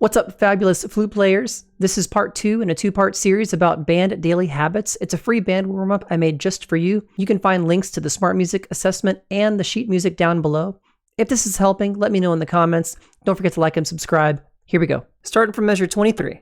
What's up, fabulous flute players? This is part 2 in a 2-part series about band daily habits. It's a free band warm-up I made just for you. You can find links to the smart music assessment and the sheet music down below. If this is helping, let me know in the comments. Don't forget to like and subscribe. Here we go. Starting from measure 23.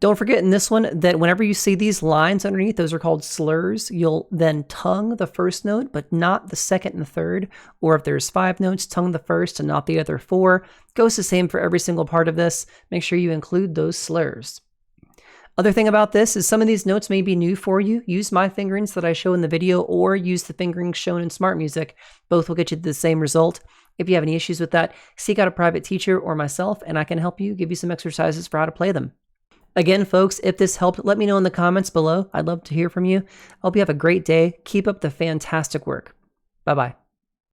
Don't forget in this one that whenever you see these lines underneath, those are called slurs. You'll then tongue the first note, but not the second and the third. Or if there's 5 notes, tongue the first and not the other 4. Goes the same for every single part of this. Make sure you include those slurs. Other thing about this is some of these notes may be new for you. Use my fingerings that I show in the video or use the fingerings shown in Smart Music. Both will get you the same result. If you have any issues with that, seek out a private teacher or myself and I can help you, give you some exercises for how to play them. Again, folks, if this helped, let me know in the comments below. I'd love to hear from you. I hope you have a great day. Keep up the fantastic work. Bye-bye.